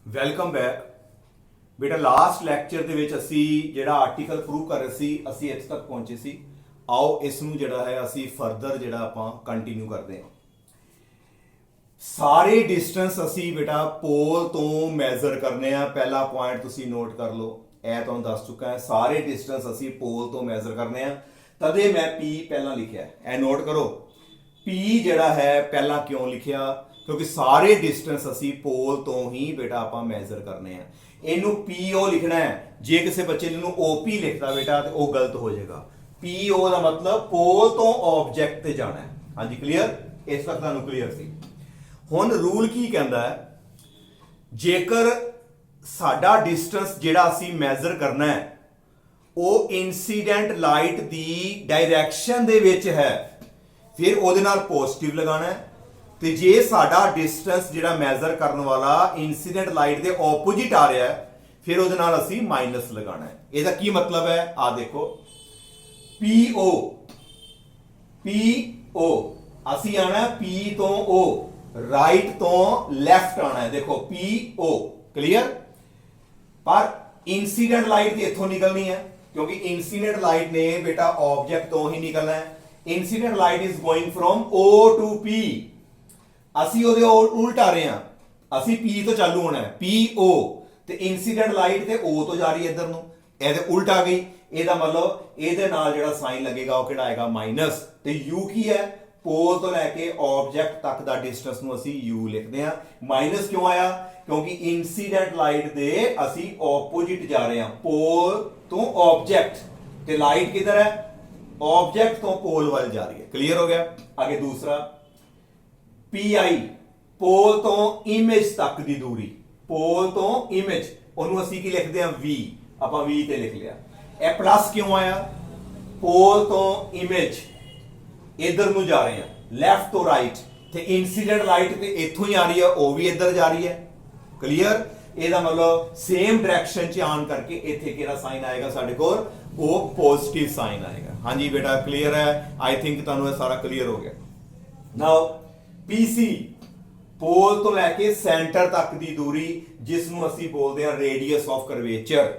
Welcome back ਬੇਟਾ। Last lecture ਦੇ ਵਿੱਚ ਅਸੀਂ ਜਿਹੜਾ ਆਰਟੀਕਲ ਪ੍ਰੂਵ ਕਰ ਰਹੇ ਸੀ ਅਸੀਂ ਇੱਥੇ ਤੱਕ ਪਹੁੰਚੇ ਸੀ। ਆਓ ਇਸ ਨੂੰ ਜਿਹੜਾ ਹੈ ਅਸੀਂ ਫਰਦਰ ਜਿਹੜਾ ਆਪਾਂ ਕੰਟੀਨਿਊ ਕਰਦੇ ਹਾਂ। ਸਾਰੇ ਡਿਸਟੈਂਸ ਅਸੀਂ ਬੇਟਾ ਪੋਲ ਤੋਂ ਮੈਜ਼ਰ ਕਰਨੇ ਆ। ਪਹਿਲਾ ਪੁਆਇੰਟ ਤੁਸੀਂ ਨੋਟ ਕਰ ਲਓ, ਇਹ ਤੁਹਾਨੂੰ ਦੱਸ ਚੁੱਕਾ ਹੈ। ਸਾਰੇ ਡਿਸਟੈਂਸ ਅਸੀਂ ਪੋਲ ਤੋਂ ਮੈਜ਼ਰ ਕਰਨੇ ਆ, ਤਦੇ ਮੈਂ P ਪਹਿਲਾਂ ਲਿਖਿਆ। ਇਹ ਨੋਟ ਕਰੋ, P ਜਿਹੜਾ ਹੈ ਪਹਿਲਾਂ ਕਿਉਂ ਲਿਖਿਆ, ਕਿਉਂਕਿ ਸਾਰੇ ਡਿਸਟੈਂਸ ਅਸੀਂ ਪੋਲ ਤੋਂ ਹੀ ਬੇਟਾ ਆਪਾਂ ਮੈਜ਼ਰ ਕਰਨੇ ਆ। ਇਹਨੂੰ PO ਲਿਖਣਾ ਹੈ। ਜੇ ਕਿਸੇ ਬੱਚੇ ਨੇ ਇਹਨੂੰ OP ਲਿਖਦਾ ਬੇਟਾ ਤੇ ਉਹ ਗਲਤ ਹੋ ਜਾਏਗਾ। PO ਦਾ ਮਤਲਬ ਪੋਲ ਤੋਂ ਆਬਜੈਕਟ ਤੇ ਜਾਣਾ ਹੈ। ਹਾਂਜੀ ਕਲੀਅਰ? ਇਸ ਤੱਕ ਤੁਹਾਨੂੰ ਕਲੀਅਰ ਸੀ। ਹੁਣ ਰੂਲ ਕੀ ਕਹਿੰਦਾ ਹੈ, ਜੇਕਰ ਸਾਡਾ ਡਿਸਟੈਂਸ ਜਿਹੜਾ ਅਸੀਂ ਮੈਜ਼ਰ ਕਰਨਾ ਹੈ ਉਹ ਇਨਸੀਡੈਂਟ ਲਾਈਟ ਦੀ ਡਾਇਰੈਕਸ਼ਨ ਦੇ ਵਿੱਚ ਹੈ, ਫਿਰ ਉਹਦੇ ਨਾਲ ਪੋਜ਼ਿਟਿਵ ਲਗਾਉਣਾ ਹੈ। ਤੇ ਜੇ ਸਾਡਾ ਡਿਸਟੈਂਸ ਜਿਹੜਾ ਮੈਜ਼ਰ ਕਰਨ ਵਾਲਾ ਇਨਸੀਡੈਂਟ ਲਾਈਟ ਦੇ ਆਪੋਜੀਟ ਆ ਰਿਹਾ ਹੈ, ਫਿਰ ਉਹਦੇ ਨਾਲ ਅਸੀਂ ਮਾਈਨਸ ਲਗਾਉਣਾ ਹੈ। ਇਹਦਾ ਕੀ ਮਤਲਬ ਹੈ, ਆ ਦੇਖੋ, PO ਅਸੀਂ ਆਣਾ P ਤੋਂ O, ਰਾਈਟ ਤੋਂ ਲੈਫਟ ਆਣਾ ਹੈ। ਦੇਖੋ PO ਕਲੀਅਰ। ਪਰ ਇਨਸੀਡੈਂਟ ਲਾਈਟ ਦੀ ਇੱਥੋਂ ਨਿਕਲਣੀ ਹੈ, ਕਿਉਂਕਿ ਇਨਸੀਡੈਂਟ ਲਾਈਟ ਨੇ ਬੇਟਾ ਆਬਜੈਕਟ ਤੋਂ ਹੀ ਨਿਕਲਣਾ ਹੈ। Incident light is going from O to P। ਅਸੀਂ ਉਹਦੇ ਉਲਟ ਆ ਰਹੇ ਹਾਂ, ਅਸੀਂ P ਤੋਂ ਚਾਲੂ ਹੋਣਾ ਹੈ, PO, ਤੇ ਇਨਸੀਡੈਂਟ ਲਾਈਟ ਤੇ O ਤੋਂ ਜਾ ਰਹੀ ਹੈ ਇੱਧਰ ਨੂੰ, ਇਹਦੇ ਉਲਟ ਆ ਗਈ। ਇਹਦਾ ਮਤਲਬ ਇਹਦੇ ਨਾਲ ਜਿਹੜਾ ਸਾਈਨ ਲੱਗੇਗਾ ਉਹ ਕਿਹੜਾ ਆਏਗਾ, ਮਾਈਨਸ। ਤੇ U ਕੀ ਹੈ, ਪੋਲ ਤੋਂ ਲੈ ਕੇ ਆਬਜੈਕਟ ਤੱਕ ਦਾ ਡਿਸਟੈਂਸ ਨੂੰ ਅਸੀਂ U ਲਿਖਦੇ ਹਾਂ। ਮਾਈਨਸ ਕਿਉਂ ਆਇਆ, ਕਿਉਂਕਿ ਇਨਸੀਡੈਂਟ ਲਾਈਟ ਦੇ ਅਸੀਂ ਆਪੋਜੀਟ ਜਾ ਰਹੇ ਹਾਂ, ਪੋਲ ਤੋਂ ਆਬਜੈਕਟ, ਤੇ ਲਾਈਟ ਕਿੱਧਰ ਹੈ, ਆਬਜੈਕਟ ਤੋਂ ਪੋਲ ਵੱਲ ਜਾ ਰਹੀ ਹੈ। ਕਲੀਅਰ ਹੋ ਗਿਆ? ਅੱਗੇ ਦੂਸਰਾ PI, ਪੋਲ ਤੋਂ ਇਮੇਜ ਤੱਕ ਦੀ ਦੂਰੀ, ਪੋਲ ਤੋਂ ਇਮੇਜ, ਉਹਨੂੰ ਅਸੀਂ ਕੀ ਲਿਖਦੇ ਹਾਂ, V, ਆਪਾਂ V ਤੇ ਲਿਖ ਲਿਆ। ਇਹ ਪਲੱਸ ਕਿਉਂ ਆਇਆ, ਪੋਲ ਤੋਂ ਇਮੇਜ ਇਧਰ ਨੂੰ ਜਾ ਰਹੇ ਹਾਂ, ਲੈਫਟ ਤੋਂ ਰਾਈਟ, ਤੇ ਇਨਸੀਡੈਂਟ ਲਾਈਟ ਤੇ ਇੱਥੋਂ ਹੀ ਆ ਰਹੀ ਹੈ, ਉਹ ਵੀ ਇੱਧਰ ਜਾ ਰਹੀ ਹੈ। ਕਲੀਅਰ? ਇਹਦਾ ਮਤਲਬ ਸੇਮ ਡਾਇਰੈਕਸ਼ਨ ਚ ਆਉਣ ਕਰਕੇ ਇੱਥੇ ਕਿਹੜਾ ਸਾਈਨ ਆਏਗਾ ਸਾਡੇ ਕੋਲ, ਉਹ ਪੋਜ਼ਿਟਿਵ ਸਾਈਨ ਆਏਗਾ। ਹਾਂਜੀ ਬੇਟਾ ਕਲੀਅਰ ਹੈ? ਆਈ ਥਿੰਕ ਤੁਹਾਨੂੰ ਇਹ ਸਾਰਾ ਕਲੀਅਰ ਹੋ ਗਿਆ। ਨਾਓ PC, ਪੋਲ ਤੋਂ ਲੈ ਕੇ ਸੈਂਟਰ ਤੱਕ ਦੀ ਦੂਰੀ, ਜਿਸ ਨੂੰ ਅਸੀਂ ਬੋਲਦੇ ਹਾਂ ਰੇਡੀਅਸ ਆਫ ਕਰਵੇਚਰ,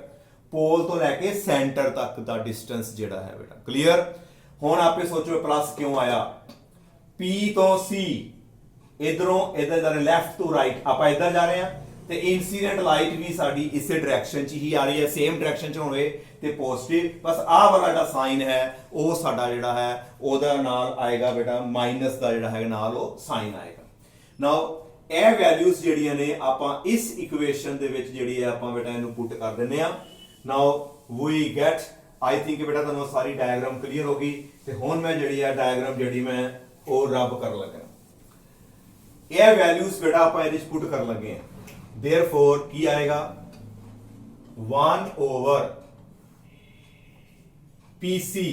ਪੋਲ ਤੋਂ ਲੈ ਕੇ ਸੈਂਟਰ ਤੱਕ ਦਾ ਡਿਸਟੈਂਸ ਜਿਹੜਾ ਹੈ ਬੇਟਾ। ਕਲੀਅਰ? ਹੁਣ ਆਪੇ ਸੋਚੋ ਪਲੱਸ ਕਿਉਂ ਆਇਆ, P ਤੋਂ C, ਇਧਰੋਂ ਇਧਰ ਜਾ ਰਹੇ, ਲੈਫਟ ਤੋਂ ਰਾਈਟ, ਆਪਾਂ ਇਧਰ ਜਾ ਰਹੇ ਹਾਂ, ਤੇ ਇਨਸੀਡੈਂਟ ਲਾਈਟ ਵੀ ਸਾਡੀ ਇਸੇ ਡਾਇਰੈਕਸ਼ਨ 'ਚ ਹੀ ਆ ਰਹੀ ਹੈ, ਸੇਮ ਡਾਇਰੈਕਸ਼ਨ 'ਚ ਹੋਵੇ ਤੇ ਪੋਜ਼ਿਟਿਵ। ਬਸ ਆਹ ਵਾਲਾ ਜਿਹੜਾ ਸਾਈਨ ਹੈ ਉਹ ਸਾਡਾ ਜਿਹੜਾ ਹੈ ਉਹਦਾ ਨਾਲ ਆਏਗਾ ਬੇਟਾ ਮਾਈਨਸ ਦਾ ਜਿਹੜਾ ਹੈ ਨਾਲ ਉਹ ਸਾਈਨ ਆਏਗਾ। ਨਾਓ ਇਹ ਵੈਲਿਊਜ਼ ਜਿਹੜੀਆਂ ਨੇ ਆਪਾਂ ਇਸ ਇਕੁਏਸ਼ਨ ਦੇ ਵਿੱਚ ਜਿਹੜੀ ਹੈ ਆਪਾਂ ਬੇਟਾ ਇਹਨੂੰ ਪੁੱਟ ਕਰ ਦਿੰਦੇ ਆ। ਨਾਓ ਵੀ ਗੈਟ, ਆਈ ਥਿੰਕ ਬੇਟਾ ਤੁਹਾਨੂੰ ਸਾਰੀ ਡਾਇਗਰਾਮ ਕਲੀਅਰ ਹੋ ਗਈ। ਤੇ ਹੁਣ ਮੈਂ ਜਿਹੜੀ ਹੈ ਡਾਇਗਰਾਮ ਜਿਹੜੀ ਮੈਂ ਉਹ ਰੱਬ ਕਰਨ ਲੱਗਾ। ਇਹ ਵੈਲਿਊਜ਼ ਬੇਟਾ ਆਪਾਂ ਇਹਦੇ ਵਿੱਚ ਪੁੱਟ ਕਰਨ ਲੱਗੇ ਆ। देयरफॉर ਕੀ ਆਏਗਾ, 1 over PC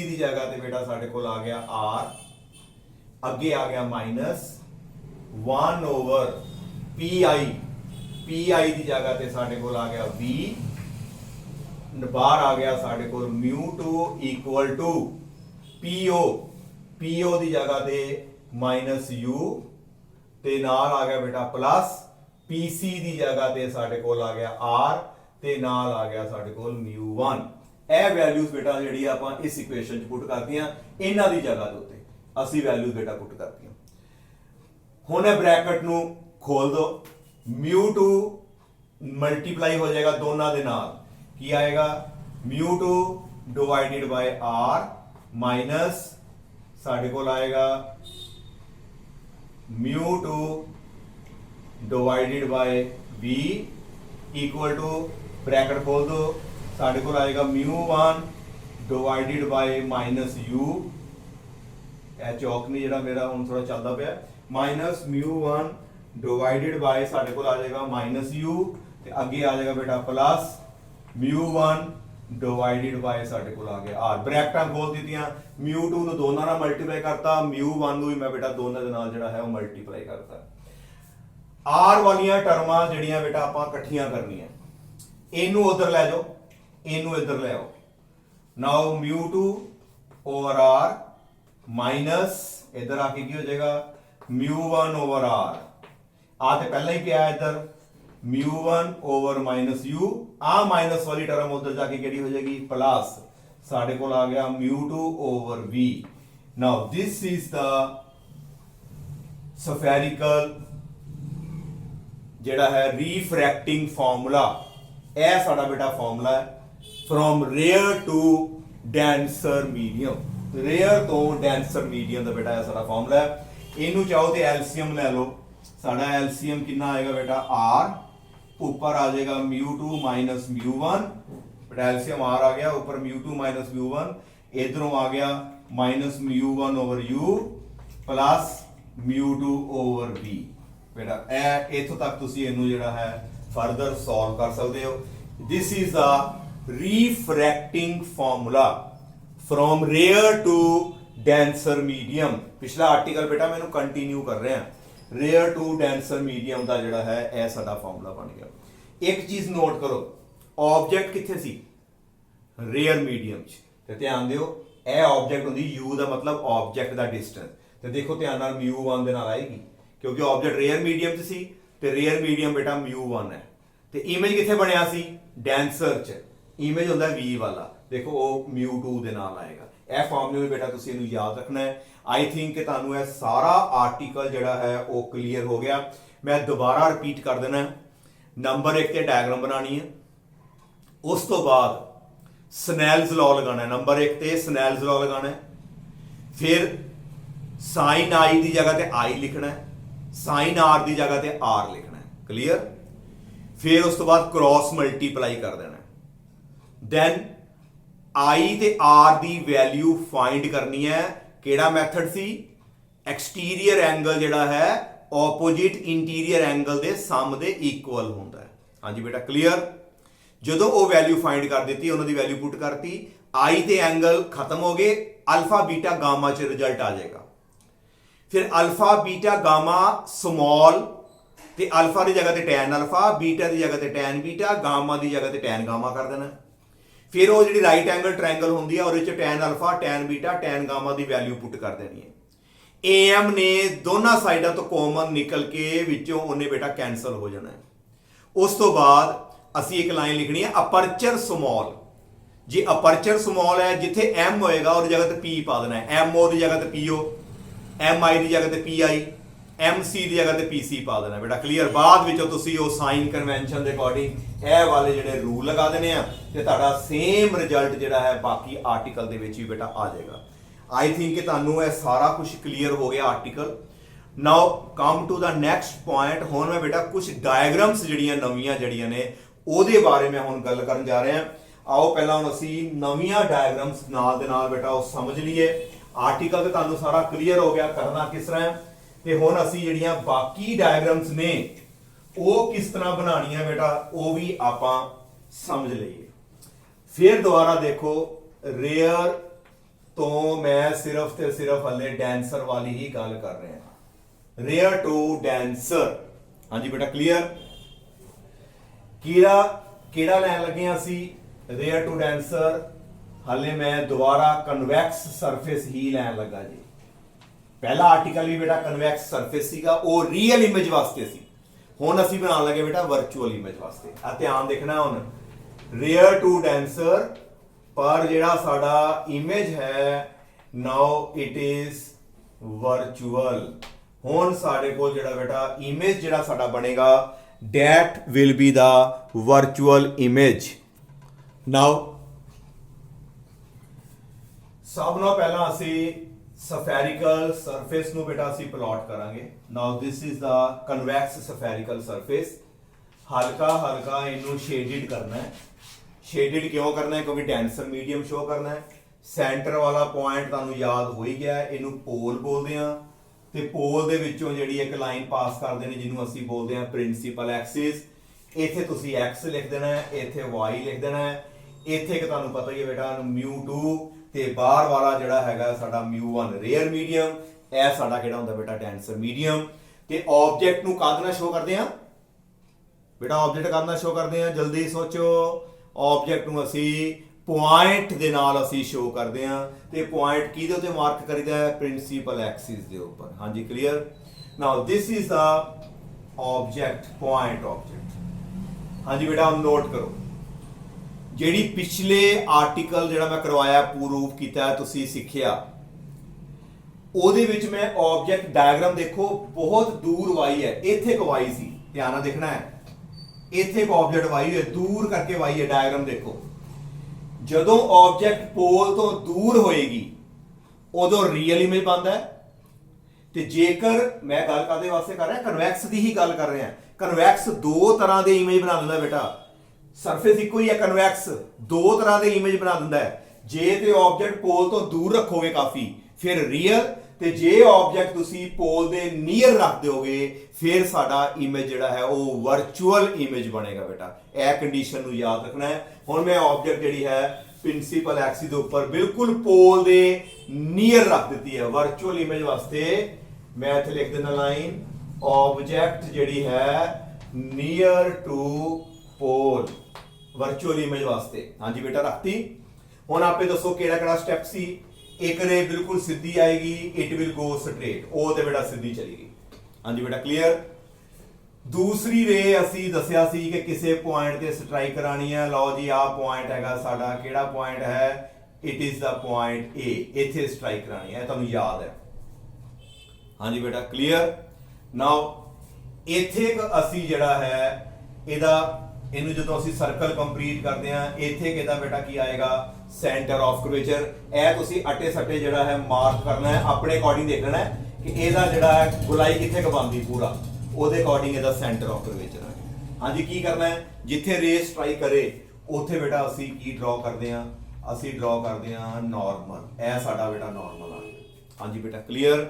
ਦੀ ਜਗ੍ਹਾ ਤੇ ਬੇਟਾ ਸਾਡੇ ਕੋਲ ਆ ਗਿਆ R, ਅੱਗੇ ਆ ਗਿਆ ਮਾਈਨਸ 1 over PI ਦੀ ਜਗ੍ਹਾ ਤੇ ਸਾਡੇ ਕੋਲ ਆ ਗਿਆ V, ਬਾਹਰ ਆ ਗਿਆ ਸਾਡੇ ਕੋਲ μ2 equal to PO ਦੀ ਜਗ੍ਹਾ ਤੇ ਮਾਈਨਸ U, ਤੇ ਨਾਲ ਆ ਗਿਆ ਬੇਟਾ ਪਲੱਸ PC ਦੀ ਜਗ੍ਹਾ ਤੇ ਸਾਡੇ ਕੋਲ ਆ ਗਿਆ R, ਤੇ ਨਾਲ ਆ ਗਿਆ ਸਾਡੇ ਕੋਲ μ1। ਇਹ ਵੈਲਿਊਜ਼ ਬੇਟਾ ਜਿਹੜੀ ਆਪਾਂ ਇਸ ਇਕੁਏਸ਼ਨ 'ਚ ਪੁੱਟ ਕਰਤੀਆਂ, ਇਹਨਾਂ ਦੀ ਜਗ੍ਹਾ ਦੇ ਉੱਤੇ ਅਸੀਂ ਵੈਲਿਊਜ਼ ਬੇਟਾ ਪੁੱਟ ਕਰਤੀਆਂ। ਹੁਣ ਇਹ ਬ੍ਰੈਕਟ ਨੂੰ ਖੋਲ ਦੋ, μ2 ਮਲਟੀਪਲਾਈ ਹੋ ਜਾਏਗਾ ਦੋਨਾਂ ਦੇ ਨਾਲ, ਕੀ ਆਏਗਾ, μ2 ਡਿਵਾਈਡਡ ਬਾਈ R ਮਾਈਨਸ ਸਾਡੇ ਕੋਲ ਆਏਗਾ μ2 divided by V equal to, bracket खोल दो, साढ़े को आएगा μ1 डिवाइडेड बाय माइनस U, चौक नहीं जरा मेरा हम थोड़ा चलता पे, माइनस μ1 डिवाइडेड बाय साढ़े को आ जाएगा माइनस U, ते आगे आ जाएगा बेटा प्लस μ1 डिवाइडेड बाय साढ़े को आ गया R। ब्रैकेटां खोल दीतियां, μ2 ਨੂੰ ਦੋਨਾਂ ਨਾਲ ਮਲਟੀਪਲਾਈ ਕਰਤਾ, μ1 ਨੂੰ ਵੀ ਮੈਂ ਬੇਟਾ ਦੋਨਾਂ ਦੇ ਨਾਲ ਜਿਹੜਾ ਹੈ ਉਹ ਮਲਟੀਪਲਾਈ ਕਰਤਾ। R ਵਾਲੀਆਂ ਟਰਮਾਂ ਜਿਹੜੀਆਂ ਬੇਟਾ ਆਪਾਂ ਇਕੱਠੀਆਂ ਕਰਨੀਆਂ, ਇਹਨੂੰ ਉਧਰ ਲੈ ਜਾਓ, ਇਹਨੂੰ ਇੱਧਰ ਲੈ ਆਓ। ਨਾਓ μ2 over R ਮਾਈਨਸ ਇੱਧਰ ਆ ਕੇ ਕੀ ਹੋ ਜਾਏਗਾ, μ1 over R, ਆ ਤੇ ਪਹਿਲਾਂ ਹੀ ਪਿਆ ਇੱਧਰ, μ1 ओवर माइनस u, आ माइनस वाली टर्म उधर जाके केड़ी हो जाएगी प्लस साढ़े को आ गया μ2 over v। Now this is the spherical जेड़ा है रिफ्रैक्टिंग फॉर्मूला। यह साडा बेटा फॉर्मूला है from rare to denser medium. Rare तो डेंसर मीडियम का बेटा सारा फॉर्मूला है। इनू चाहो तो एलसीएम ले लो। साडा एलसीएम कितना आएगा बेटा r, ऊपर आ जाएगा μ2 माइनस μ1, बेटा एलसीएम r आ गया, ऊपर μ2 माइनस μ1, इधरों आ गया minus μ1 over u plus μ2 over v। बेटा इथों तक तुसी इनू जेड़ा है फर्दर सॉल्व कर सकते हो। This is the refracting formula from rare to denser medium. पिछला आर्टिकल बेटा मैंने कंटिन्यू कर रहे हैं। रेयर टू डेंसर मीडियम का जोड़ा है यह साडा फॉर्मूला बन गया। एक चीज नोट करो, ऑब्जेक्ट किथे सी रेयर मीडियम च, ध्यान दियो यह ऑब्जेक्ट होंदी u का मतलब ऑब्जेक्ट का डिस्टेंस। तो देखो ध्यान नाल μ1 दे नाल आएगी क्योंकि ऑब्जेक्ट रेयर मीडियम च सी ते रेयर मीडियम बेटा μ1 है। ते इमेज किथे बनया सी डेंसर च, इमेज होंदा v वाला, देखो वो μ2 दे नाल आएगा। यह फॉर्मूला बेटा तुसीं इहनूं याद रखना है। आई थिंक कि तुहानूं यह सारा आर्टिकल जिहड़ा है वो क्लीयर हो गया। मैं दोबारा रिपीट कर देना है। नंबर 1 ते डायग्राम बनानी है, उस तो बाद स्नैल्स लॉ लगाना है। नंबर 1 ते स्नैल्स लॉ लगाना है, फिर साइन आई की जगह ते आई लिखना है, साइन आर की जगह ते आर लिखना है। क्लियर? फिर उस तो बाद क्रॉस मल्टीप्लाई कर देना है। देन आई ते आर की वैल्यू फाइंड करनी है। केड़ा मैथड सी? एक्सटीरियर एंगल जिहड़ा है ऑपोजिट इंटीरियर एंगल के सम दे इक्वल होंदा है। हाँ जी बेटा क्लियर? जो वो वैल्यू फाइंड कर दी, उन्होंने वैल्यू पुट करती, आई ते एंगल खत्म हो गए, अल्फा बीटा गामा च रिजल्ट आ जाएगा। फिर अल्फा बीटा गामा स्मॉल ते अल्फा की जगह ते टैन अल्फा, बीटा की जगह ते टैन बीटा, गामा की जगह ते टैन गामा कर देना। फिर वो जी राइट एंगल ट्रायंगल होंदी है और tan alpha, tan beta, tan gamma की वैल्यू पुट कर देनी है। एम ने दोनों साइडों तो कॉमन निकल के विचों उन्हें बेटा कैंसल हो जाना है। उस तो बाद असी एक लाइन लिखनी है अपर्चर स्मॉल। जी अपर्चर स्मॉल है, जिथे एम होएगा और जगह ते पी पा देना है। एम ओ की जगह ते पी ओ, एम आई की जगह ते पी आई, एम सी की जगह ते पी सी पा देना बेटा क्लियर। बाद विचों तुसीं वो साइन कन्वेंशन के अकॉर्डिंग ए वाले जिहड़े रूल लगा देने आ ते तुहाडा सेम रिजल्ट जिहड़ा है बाकी आर्टिकल दे विच भी बेटा आ जाएगा। आई थिंक कि तुहानूं यह सारा कुछ क्लीयर हो गया article. Now come to the next point. हुण मैं बेटा कुछ डायग्राम्स जिहड़ियां नवीं जिहड़ियां ने ਉਹਦੇ बारे में हुण गल करन जा रहे हैं। आओ पहला हुण असीं नवीं डायग्राम्स नाल दे नाल बेटा वो समझ लीए। आर्टिकल तो तुहानूं सारा क्लीयर हो गया करना किस तरह है, ते हुण असीं जिहड़ियां बाकी डायग्राम्स ने वो किस तरह बनाणियां बेटा वो भी आपां समझ लईए। फिर दोबारा देखो, रेयर तो मैं सिर्फ ते सिर्फ हले डेंसर वाली ही गल कर रहे हैं। रेयर टू डेंसर, हाँ जी बेटा क्लियर? केड़ा लैन लगे असी रेयर टू डेंसर, हले मैं दोबारा कन्वैक्स सरफेस ही लैन लगा जी। पहला आर्टिकल भी बेटा कन्वैक्स सरफेस सीगा, वो रियल इमेज वास्ते सी। हुण असी बनाने लगे बेटा वर्चुअल इमेज वास्ते। आ ध्यान देखना, हुण रेयर टू डेंसर पर जिहड़ा साडा इमेज है नाउ इट इज वर्चुअल। हुण साडे कोल जिहड़ा बेटा इमेज जिहड़ा साडा बनेगा that will be the virtual image. Now सब नाल पहला असी spherical surface ਨੂੰ बेटा असी प्लॉट करांगे। Now this is the convex spherical surface। हल्का हल्का इनू शेडिड करना है। शेडिड क्यों करना है? क्योंकि डेंसर मीडियम शो करना है। सेंटर वाला पॉइंट तुहानूं याद हो ही गया, इनू पोल बोलते हैं। ते पोल दे विचों जिहड़ी एक लाइन पास करदे ने जिन्हों असीं बोलते हैं प्रिंसीपल एक्सिस। इत्थे तुसीं एक्स लिख देना है, इत्थे वाई लिख देना है। इत्थे एक तुहानूं पता ही है बेटा μ2 ते बाहर वाला जिहड़ा हैगा साडा μ1 रेयर मीडियम। यह साडा किहड़ा हुंदा बेटा डेंसर मीडियम। ते ऑब्जेक्ट नूं कद नाल शो करदे हां बेटा, ऑब्जेक्ट कद नाल शो करदे हां? जल्दी सोचो। ऑब्जेक्ट नूं असीं पॉइंट दे नाल असीं शो करते हैं। ते पॉइंट किहदे उत्ते मार्क करीदा है? प्रिंसीपल एक्सिस दे उपर। हाँ जी clear? Now this is the object, point object. हाँ जी बेटा नोट करो ਜਿਹੜੀ ਪਿਛਲੇ ਆਰਟੀਕਲ ਜਿਹੜਾ ਮੈਂ ਕਰਵਾਇਆ ਪ੍ਰੂਫ ਕੀਤਾ ਤੁਸੀਂ ਸਿੱਖਿਆ ਉਹਦੇ ਵਿੱਚ ਮੈਂ ਆਬਜੈਕਟ ਡਾਇਗਰਾਮ ਦੇਖੋ ਬਹੁਤ ਦੂਰ ਵਾਈ ਹੈ ਇੱਥੇ ਇੱਕ ਵਾਈ ਸੀ ਧਿਆਨ ਨਾਲ ਦੇਖਣਾ ਹੈ ਇੱਥੇ ਇੱਕ ਆਬਜੈਕਟ ਵਾਈ ਹੈ ਦੂਰ ਕਰਕੇ ਵਾਈ ਹੈ ਡਾਇਗਰਾਮ ਦੇਖੋ ਜਦੋਂ ਆਬਜੈਕਟ ਪੋਲ ਤੋਂ ਦੂਰ ਹੋਏਗੀ ਉਦੋਂ ਰੀਅਲ ਇਮੇਜ ਬਣਦਾ ਹੈ ਤੇ ਜੇਕਰ ਮੈਂ ਗੱਲ ਕਾਦੇ ਵਾਸਤੇ ਕਰ ਰਿਹਾ ਕਨਵੈਕਸ ਦੀ ਹੀ ਗੱਲ ਕਰ ਰਿਹਾ ਕਨਵੈਕਸ ਦੋ ਤਰ੍ਹਾਂ ਦੇ ਇਮੇਜ ਬਣਾ ਦਿੰਦਾ ਬੇਟਾ ਸਰਫੇਸ ਇੱਕੋ ਹੀ ਹੈ ਕਨਵੈਕਸ ਦੋ ਤਰ੍ਹਾਂ ਦੇ ਇਮੇਜ ਬਣਾ ਦਿੰਦਾ ਹੈ ਜੇ ਤੇ ਆਬਜੈਕਟ ਪੋਲ ਤੋਂ ਦੂਰ ਰੱਖੋਗੇ ਕਾਫੀ ਫਿਰ ਰੀਅਲ ਤੇ ਜੇ ਆਬਜੈਕਟ ਤੁਸੀਂ ਪੋਲ ਦੇ ਨੀਅਰ ਰੱਖ ਦਿਓਗੇ ਫਿਰ ਸਾਡਾ ਇਮੇਜ ਜਿਹੜਾ ਹੈ ਉਹ ਵਰਚੁਅਲ ਇਮੇਜ ਬਣੇਗਾ ਬੇਟਾ ਇਹ ਕੰਡੀਸ਼ਨ ਨੂੰ ਯਾਦ ਰੱਖਣਾ ਹੈ ਹੁਣ ਮੈਂ ਆਬਜੈਕਟ ਜਿਹੜੀ ਹੈ ਪ੍ਰਿੰਸੀਪਲ ਐਕਸਿਸ ਦੇ ਉੱਪਰ ਬਿਲਕੁਲ ਪੋਲ ਦੇ ਨੀਅਰ ਰੱਖ ਦਿੱਤੀ ਹੈ ਵਰਚੁਅਲ ਇਮੇਜ ਵਾਸਤੇ ਮੈਂ ਇੱਥੇ ਲਿਖ ਦਿੰਦਾ ਲਾਈਨ ਆਬਜੈਕਟ ਜਿਹੜੀ ਹੈ near to pole virtual image ਵਾਸਤੇ ਹਾਂਜੀ ਬੇਟਾ ਰੱਖਤੀ ਹੁਣ ਆਪੇ ਦੱਸੋ ਕਿਹੜਾ ਕਿਹੜਾ ਸਟੈਪ ਸੀ ਇੱਕ ਰੇ ਬਿਲਕੁਲ ਸਿੱਧੀ ਆਏਗੀ ਇਟ ਵਿਲ ਗੋ ਸਟ੍ਰੇਟ ਉਹ ਤੇ ਬੇਟਾ ਸਿੱਧੀ ਚਲੇਗੀ ਹਾਂਜੀ ਬੇਟਾ ਕਲੀਅਰ ਦੂਸਰੀ ਰੇ ਅਸੀਂ ਦੱਸਿਆ ਸੀ ਕਿ ਕਿਸੇ ਪੁਆਇੰਟ ਤੇ ਸਟ੍ਰਾਈਕ ਕਰਾਣੀ ਹੈ ਲਓ ਜੀ ਆਹ ਪੁਆਇੰਟ ਹੈਗਾ ਸਾਡਾ ਕਿਹੜਾ ਪੁਆਇੰਟ ਹੈ it is the point A ਇੱਥੇ ਸਟ੍ਰਾਈਕ ਕਰਾਣੀ ਹੈ ਤੁਹਾਨੂੰ ਯਾਦ ਹੈ ਹਾਂਜੀ ਬੇਟਾ ਕਲੀਅਰ ਨਾਓ ਇੱਥੇ ਅਸੀਂ ਜਿਹੜਾ ਹੈ ਇਹਨੂੰ ਜਦੋਂ ਅਸੀਂ ਸਰਕਲ ਕੰਪਲੀਟ ਕਰਦੇ ਆ ਇੱਥੇ ਕਿਹਦਾ ਬੇਟਾ ਕੀ ਆਏਗਾ ਸੈਂਟਰ ਆਫ ਕਰਵੇਚਰ ਇਹ ਤੁਸੀਂ ਅਟੇ ਸੱਟੇ ਜਿਹੜਾ ਹੈ ਮਾਰਕ ਕਰਨਾ ਹੈ ਆਪਣੇ ਅਕੋਰਡਿੰਗ ਦੇਖਣਾ ਹੈ ਕਿ ਇਹਦਾ ਜਿਹੜਾ ਹੈ ਗੁਲਾਈ ਕਿੱਥੇ ਕਬਾਂਦੀ ਪੂਰਾ ਉਹਦੇ ਅਕੋਰਡਿੰਗ ਇਹਦਾ ਸੈਂਟਰ ਆਫ ਕਰਵੇਚਰ ਹੈ ਹਾਂਜੀ ਕੀ ਕਰਨਾ ਹੈ ਜਿੱਥੇ ਰੇ ਸਟ੍ਰਾਈਕ ਕਰੇ ਉੱਥੇ ਬੇਟਾ ਅਸੀਂ ਕੀ ਡਰਾ ਕਰਦੇ ਆ ਅਸੀਂ ਡਰਾ ਕਰਦੇ ਆ ਨਾਰਮਲ ਇਹ ਸਾਡਾ ਬੇਟਾ ਨਾਰਮਲ ਆ ਗਿਆ ਹਾਂਜੀ ਬੇਟਾ ਕਲੀਅਰ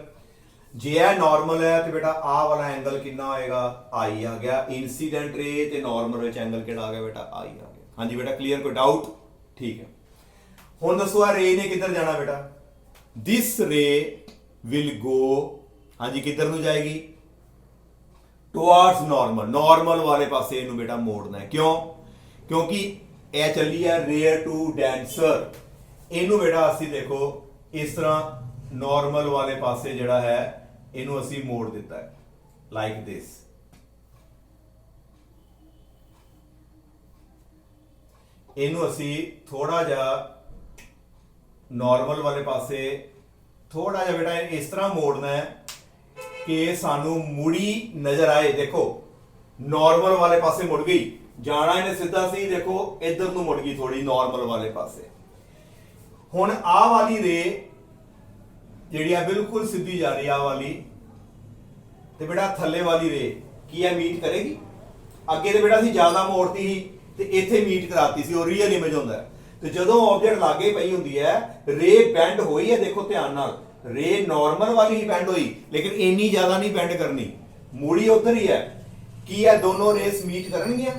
ਜੇ ਇਹ ਨਾਰਮਲ ਹੈ ਤੇ ਬੇਟਾ ਆਹ ਵਾਲਾ ਐਂਗਲ ਕਿੰਨਾ ਹੋਏਗਾ I ਆ ਗਿਆ ਇਨਸੀਡੈਂਟ ਰੇ ਤੇ ਨਾਰਮਲ ਵਿੱਚ ਐਂਗਲ ਕਿਹੜਾ ਆ ਗਿਆ ਬੇਟਾ I ਆ ਗਿਆ ਹਾਂਜੀ ਬੇਟਾ ਕਲੀਅਰ ਕੋਈ ਡਾਊਟ ਠੀਕ ਹੈ ਹੁਣ ਦੱਸੋ ਆ ਰੇ ਨੇ ਕਿੱਧਰ ਜਾਣਾ ਬੇਟਾ ਦਿਸ ਰੇ ਵਿਲ ਗੋ ਹਾਂਜੀ ਕਿੱਧਰ ਨੂੰ ਜਾਏਗੀ ਟੁਵਾਰਡਸ ਨਾਰਮਲ ਵਾਲੇ ਪਾਸੇ ਇਹਨੂੰ ਬੇਟਾ ਮੋੜਨਾ ਹੈ ਕਿਉਂ ਕਿਉਂਕਿ ਇਹ ਚੱਲੀ ਹੈ ਰੇਅਰ ਟੂ ਡੈਂਸਰ ਇਹਨੂੰ ਬੇਟਾ ਅਸੀਂ ਦੇਖੋ ਇਸ ਤਰ੍ਹਾਂ ਨਾਰਮਲ ਵਾਲੇ ਪਾਸੇ ਜਿਹੜਾ ਹੈ ਇਹਨੂੰ ਅਸੀਂ ਮੋੜ ਦਿੱਤਾ ਹੈ ਲਾਈਕ ਦਿਸ ਇਹਨੂੰ ਅਸੀਂ ਥੋੜਾ ਜਿਹਾ ਨਾਰਮਲ ਵਾਲੇ ਪਾਸੇ ਥੋੜਾ ਜਿਹਾ ਬੇਟਾ ਇਸ ਤਰ੍ਹਾਂ ਮੋੜਨਾ ਹੈ ਕਿ ਸਾਨੂੰ ਮੁੜੀ ਨਜ਼ਰ ਆਏ ਦੇਖੋ ਨਾਰਮਲ ਵਾਲੇ ਪਾਸੇ ਮੁੜ ਗਈ ਜਾਣਾ ਇਹਨੇ ਸਿੱਧਾ ਸੀ ਦੇਖੋ ਇਧਰ ਨੂੰ ਮੁੜ ਗਈ ਥੋੜੀ ਨਾਰਮਲ ਵਾਲੇ ਪਾਸੇ ਹੁਣ ਆਹ ਵਾਲੀ ਰੇ ਜਿਹੜੀ ਆ ਬਿਲਕੁਲ ਸਿੱਧੀ ਜਾ ਰਹੀ ਆ ਵਾਲੀ ਤੇ ਬੇਟਾ ਥੱਲੇ ਵਾਲੀ ਰੇ ਕੀ ਆ ਮੀਟ ਕਰੇਗੀ ਅੱਗੇ ਤੇ ਬੇਟਾ ਅਸੀਂ ਜ਼ਿਆਦਾ ਮੋੜਤੀ ਸੀ ਤੇ ਇੱਥੇ ਮੀਟ ਕਰਾਤੀ ਸੀ ਉਹ ਰੀਅਲ ਇਮੇਜ ਹੁੰਦਾ ਤੇ ਜਦੋਂ ਆਬਜੈਕਟ ਲਾਗੇ ਪਈ ਹੁੰਦੀ ਹੈ ਰੇ ਬੈਂਡ ਹੋਈ ਹੈ ਦੇਖੋ ਧਿਆਨ ਨਾਲ ਰੇ ਨਾਰਮਲ ਵਾਲੀ ਹੀ ਬੈਂਡ ਹੋਈ ਲੇਕਿਨ ਇੰਨੀ ਜ਼ਿਆਦਾ ਨਹੀਂ ਬੈਂਡ ਕਰਨੀ ਮੂੜੀ ਉਧਰ ਹੀ ਹੈ ਕੀ ਹੈ ਦੋਨੋਂ ਰੇਸ ਮੀਟ ਕਰਨਗੀਆਂ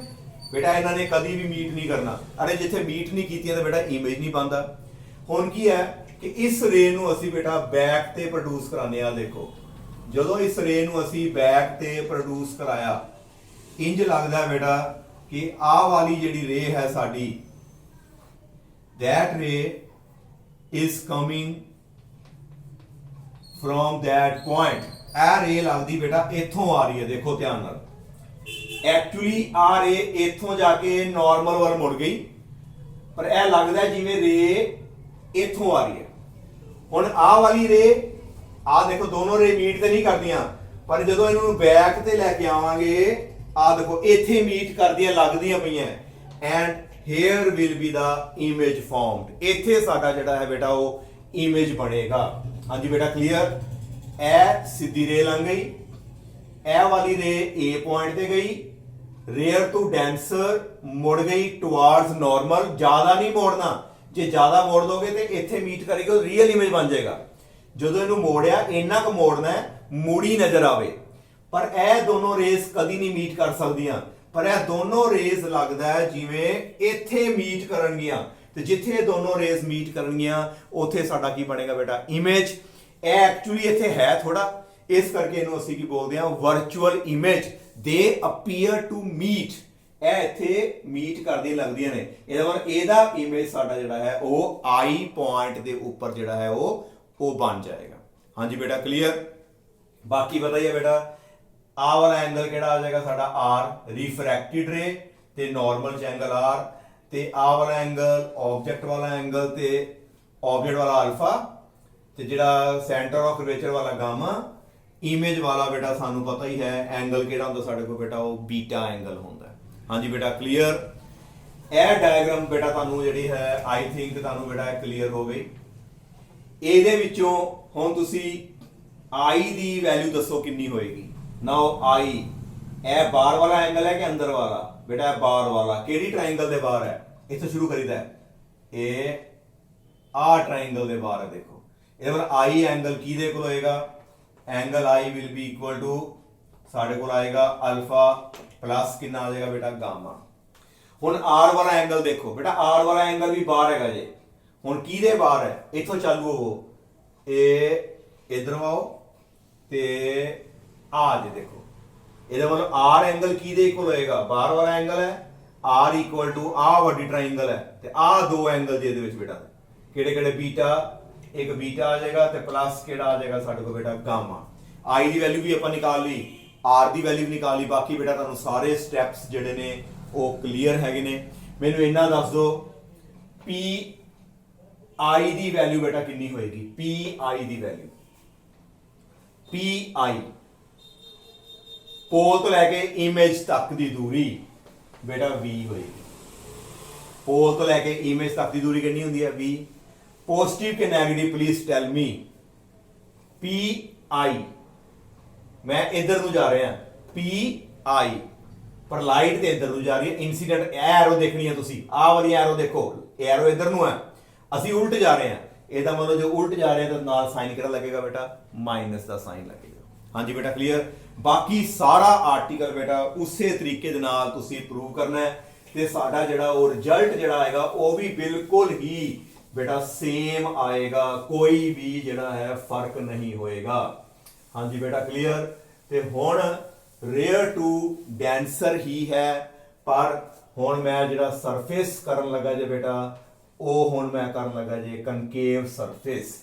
ਬੇਟਾ ਇਹਨਾਂ ਨੇ ਕਦੀ ਵੀ ਮੀਟ ਨਹੀਂ ਕਰਨਾ ਅਰੇ ਜਿੱਥੇ ਮੀਟ ਨਹੀਂ ਕੀਤੀਆਂ ਤਾਂ ਬੇਟਾ ਇਮੇਜ ਨਹੀਂ ਬਣਦਾ ਹੁਣ ਕੀ ਹੈ ਕਿ ਇਸ ਰੇ ਨੂੰ ਅਸੀਂ ਬੇਟਾ ਬੈਕ ਤੇ ਪ੍ਰੋਡਿਊਸ ਕਰਾਉਂਦੇ ਆ ਦੇਖੋ ਜਦੋਂ ਇਸ ਰੇ ਨੂੰ ਅਸੀਂ ਬੈਕ ਤੇ ਪ੍ਰੋਡਿਊਸ ਕਰਾਇਆ ਇੰਜ ਲੱਗਦਾ ਬੇਟਾ ਕਿ ਆਹ ਵਾਲੀ ਜਿਹੜੀ ਰੇ ਹੈ ਸਾਡੀ that ray is coming from that point ਇਹ ਰੇ ਲੱਗਦੀ ਬੇਟਾ ਇੱਥੋਂ ਆ ਰਹੀ ਹੈ ਦੇਖੋ ਧਿਆਨ ਨਾਲ ਐਕਚੁਅਲੀ ਆ ਰੇ ਇੱਥੋਂ ਜਾ ਕੇ ਨਾਰਮਲ ਵੱਲ ਮੁੜ ਗਈ ਪਰ ਇਹ ਲੱਗਦਾ ਜਿਵੇਂ ਰੇ ਇੱਥੋਂ ਆ ਰਹੀ ਹੈ ਹੁਣ ਆਹ ਵਾਲੀ ਰੇ ਆਹ ਦੇਖੋ ਦੋਨੋਂ ਰੇ ਮੀਟ ਤੇ ਨਹੀਂ ਕਰਦੀਆਂ ਪਰ ਜਦੋਂ ਇਹਨਾਂ ਨੂੰ ਬੈਕ ਤੇ ਲੈ ਕੇ ਆਵਾਂਗੇ ਆਹ ਦੇਖੋ ਇੱਥੇ ਮੀਟ ਕਰਦੀਆਂ ਲੱਗਦੀਆਂ ਪਈਆਂ and here will be the image formed ਇੱਥੇ ਸਾਡਾ ਜਿਹੜਾ ਹੈ ਬੇਟਾ ਉਹ ਇਮੇਜ ਬਣੇਗਾ ਹਾਂਜੀ ਬੇਟਾ ਕਲੀਅਰ ਇਹ ਸਿੱਧੀ ਰੇ ਲੰਘ ਗਈ ਇਹ ਵਾਲੀ ਰੇ A ਪੁਆਇੰਟ ਤੇ ਗਈ ਰੇਅਰ ਟੂ ਡੈਂਸਰ ਮੁੜ ਗਈ ਟੁਵਾਰਡਸ ਨਾਰਮਲ ਜ਼ਿਆਦਾ ਨਹੀਂ ਮੋੜਨਾ ਜੇ ਜ਼ਿਆਦਾ ਮੋੜ ਦੋਗੇ ਤੇ ਇੱਥੇ ਮੀਟ ਕਰੇਗੀ ਉਹ ਰੀਅਲ ਇਮੇਜ ਬਣ ਜਾਏਗਾ ਜਦੋਂ ਇਹਨੂੰ ਮੋੜਿਆ ਇੰਨਾ ਕੁ ਮੋੜਨਾ ਹੈ ਮੂੜੀ ਨਜ਼ਰ ਆਵੇ ਪਰ ਇਹ ਦੋਨੋਂ ਰੇਸ ਕਦੀ ਨਹੀਂ ਮੀਟ ਕਰ ਸਕਦੀਆਂ ਪਰ ਇਹ ਦੋਨੋਂ ਰੇਜ਼ ਲੱਗਦਾ ਹੈ ਜਿਵੇਂ ਇੱਥੇ ਮੀਟ ਕਰਨਗੀਆਂ ਤੇ ਜਿੱਥੇ ਇਹ ਦੋਨੋਂ ਰੇਜ਼ ਮੀਟ ਕਰਨਗੀਆਂ ਉੱਥੇ ਸਾਡਾ ਕੀ ਬਣੇਗਾ ਬੇਟਾ ਇਮੇਜ ਇਹ ਐਕਚੁਅਲੀ ਇੱਥੇ ਹੈ ਥੋੜਾ ਇਸ ਕਰਕੇ ਇਹਨੂੰ ਅਸੀਂ ਕੀ ਬੋਲਦੇ ਹਾਂ ਵਰਚੁਅਲ ਇਮੇਜ ਦੇ ਅਪੀਅਰ ਟੂ ਮੀਟ ਇਹ ਇੱਥੇ ਮੀਟ ਕਰਦੀਆਂ ਲੱਗਦੀਆਂ ਨੇ ਇਹਦਾ ਮਤਲਬ ਇਹਦਾ ਇਮੇਜ ਸਾਡਾ ਜਿਹੜਾ ਹੈ ਉਹ I ਪੁਆਇੰਟ ਦੇ ਉੱਪਰ ਜਿਹੜਾ ਹੈ ਉਹ ਬਣ ਜਾਏਗਾ ਹਾਂਜੀ ਬੇਟਾ ਕਲੀਅਰ ਬਾਕੀ ਪਤਾ ਹੀ ਹੈ ਬੇਟਾ ਆਹ ਵਾਲਾ ਐਂਗਲ ਕਿਹੜਾ ਆ ਜਾਏਗਾ ਸਾਡਾ R ਰਿਫਰੈਕਟਿਡ ਰੇ ਤੇ ਨਾਰਮਲ ਚ ਐਂਗਲ ਆਰ, ਤੇ ਆ ਵਾਲਾ ਐਂਗਲ ਆਬਜੈਕਟ ਵਾਲਾ ਐਂਗਲ ਤੇ ਆਬਜੈਕਟ ਵਾਲਾ ਅਲਫਾ, ਤੇ ਜਿਹੜਾ ਸੈਂਟਰ ਆਫ ਕਰਵੇਚਰ ਵਾਲਾ ਗਾਮਾ, ਇਮੇਜ ਵਾਲਾ ਬੇਟਾ ਸਾਨੂੰ ਪਤਾ ਹੀ ਹੈ ਐਂਗਲ ਕਿਹੜਾ ਹੁੰਦਾ ਸਾਡੇ ਕੋਲ ਬੇਟਾ, ਉਹ ਬੀਟਾ ਐਂਗਲ ਹੁੰਦਾ ਹੈ। ਹਾਂਜੀ ਬੇਟਾ ਕਲੀਅਰ। ਇਹ ਡਾਇਗਰਾਮ ਬੇਟਾ ਤੁਹਾਨੂੰ ਜਿਹੜੀ ਹੈ ਆਈ ਥਿੰਕ ਤੁਹਾਨੂੰ ਬੇਟਾ ਕਲੀਅਰ ਹੋ ਗਈ। ਇਹਦੇ ਵਿੱਚੋਂ ਹੁਣ ਤੁਸੀਂ I ਦੀ ਵੈਲਿਊ ਦੱਸੋ ਕਿੰਨੀ ਹੋਏਗੀ। ਨਾਓ I ਇਹ ਬਾਹਰ ਵਾਲਾ ਐਂਗਲ ਹੈ ਕਿ ਅੰਦਰ ਵਾਲਾ ਬੇਟਾ, ਇਹ ਬਾਹਰ ਵਾਲਾ। ਕਿਹੜੀ ਟ੍ਰਾਇੰਗਲ ਦੇ ਬਾਹਰ ਹੈ, ਇੱਥੋਂ ਸ਼ੁਰੂ ਕਰੀਦਾ ਹੈ, ਇਹ ਆ ਟ੍ਰਾਇੰਗਲ ਦੇ ਬਾਹਰ ਹੈ। ਦੇਖੋ ਇਹਦੇ ਬਾਅਦ I ਐਂਗਲ ਕਿਹਦੇ ਕੋਲ ਹੋਏਗਾ, angle I will be equal to ਸਾਡੇ ਕੋਲ ਆਏਗਾ ਅਲਫਾ ਪਲੱਸ ਕਿੰਨਾ ਆ ਜਾਏਗਾ ਬੇਟਾ, ਗਾਮਾ। ਹੁਣ R ਵਾਲਾ ਐਂਗਲ ਦੇਖੋ ਬੇਟਾ, R ਵਾਲਾ ਐਂਗਲ ਵੀ ਬਾਹਰ ਹੈਗਾ ਜੇ। ਹੁਣ ਕਿਹਦੇ ਬਾਹਰ ਹੈ, ਇੱਥੋਂ ਚਾਲੂ ਹੋ, ਇਹ ਇਧਰ ਆਓ ਤੇ ਆ ਜੇ। ਦੇਖੋ ਇਹਦਾ ਮਤਲਬ R ਐਂਗਲ ਕਿਹਦੇ ਇਕੁਅਲ ਹੋਏਗਾ, ਬਾਹਰ ਵਾਲਾ ਐਂਗਲ ਹੈ, R ਇਕੁਅਲ ਟੂ ਆ ਵੱਡੀ ਟ੍ਰਾਇੰਗਲ ਹੈ, ਤੇ ਆ ਦੋ ਐਂਗਲ ਜਿਹਦੇ ਵਿੱਚ ਬੇਟਾ ਕਿਹੜੇ ਕਿਹੜੇ, ਬੀਟਾ, ਇੱਕ ਬੀਟਾ ਆ ਜਾਏਗਾ ਤੇ ਪਲੱਸ ਕਿਹੜਾ ਆ ਜਾਏਗਾ ਸਾਡੇ ਕੋਲ ਬੇਟਾ, ਗਾਮਾ। I ਦੀ ਵੈਲਿਊ ਵੀ ਆਪਾਂ ਨਿਕਾਲ ਲਈ, R ਦੀ ਵੈਲਿਊ ਵੀ ਨਿਕਾਲ ਲਈ। ਬਾਕੀ ਬੇਟਾ ਤੁਹਾਨੂੰ ਸਾਰੇ ਸਟੈਪਸ ਜਿਹੜੇ ਨੇ ਉਹ ਕਲੀਅਰ ਹੈਗੇ ਨੇ। ਮੈਨੂੰ ਇੰਨਾ ਦੱਸ ਦਿਓ ਪੀ ਆਈ ਦੀ ਵੈਲਿਊ ਬੇਟਾ ਕਿੰਨੀ ਹੋਏਗੀ, ਪੀ ਆਈ ਦੀ ਵੈਲਿਊ, ਪੀ ਆਈ ਪੋਲ ਤੋਂ ਲੈ ਕੇ ਇਮੇਜ ਤੱਕ ਦੀ ਦੂਰੀ ਬੇਟਾ v ਹੋਏਗੀ। ਪੋਲ ਤੋਂ ਲੈ ਕੇ ਇਮੇਜ ਤੱਕ ਦੀ ਦੂਰੀ ਕਿੰਨੀ ਹੁੰਦੀ ਹੈ, v। ਪੋਜ਼ਿਟਿਵ ਕਿ ਨੈਗੇਟਿਵ ਪਲੀਜ਼ ਟੈਲ ਮੀ। ਪੀ ਆਈ ਮੈਂ ਇਧਰ ਨੂੰ ਜਾ ਰਿਹਾ, ਪੀ ਆਈ ਪਰ ਲਾਈਟ ਤੇ ਇਧਰ ਨੂੰ ਜਾ ਰਹੀ ਹੈ। ਇਨਸੀਡੈਂਟ ਐਰੋ ਦੇਖਣੀ ਹੈ ਤੁਸੀਂ, ਆਹ ਵਾਲੀ ਐਰੋ ਦੇਖੋ, ਐਰੋ ਇਧਰ ਨੂੰ ਹੈ, ਅਸੀਂ ਉਲਟ ਜਾ ਰਹੇ ਹਾਂ। ਇਹਦਾ ਮਤਲਬ ਜੋ ਉਲਟ ਜਾ ਰਹੇ ਤਾਂ ਨਾਲ ਸਾਈਨ ਕਿਹੜਾ ਲੱਗੇਗਾ ਬੇਟਾ, ਮਾਈਨਸ ਦਾ ਸਾਈਨ ਲੱਗੇਗਾ। ਹਾਂਜੀ ਬੇਟਾ ਕਲੀਅਰ। ਬਾਕੀ ਸਾਰਾ ਆਰਟੀਕਲ ਬੇਟਾ ਉਸੇ ਤਰੀਕੇ ਦੇ ਨਾਲ ਤੁਸੀਂ ਪ੍ਰੂਵ ਕਰਨਾ ਹੈ, ਤੇ ਸਾਡਾ ਜਿਹੜਾ ਉਹ ਰਿਜ਼ਲਟ ਜਿਹੜਾ ਆਏਗਾ ਉਹ ਵੀ ਬਿਲਕੁਲ ਹੀ ਬੇਟਾ ਸੇਮ ਆਏਗਾ, ਕੋਈ ਵੀ ਜਿਹੜਾ ਹੈ ਫਰਕ ਨਹੀਂ ਹੋਏਗਾ। ਹਾਂਜੀ ਬੇਟਾ ਕਲੀਅਰ। ਤੇ ਹੁਣ ਰੇਅਰ ਟੂ ਡੈਂਸਰ ਹੀ ਹੈ, ਪਰ ਹੁਣ ਮੈਂ ਜਿਹੜਾ ਸਰਫੇਸ ਕਰਨ ਲੱਗਾ ਜੇ ਬੇਟਾ, ਉਹ ਹੁਣ ਮੈਂ ਕਰਨ ਲੱਗਾ ਜੇ concave surface.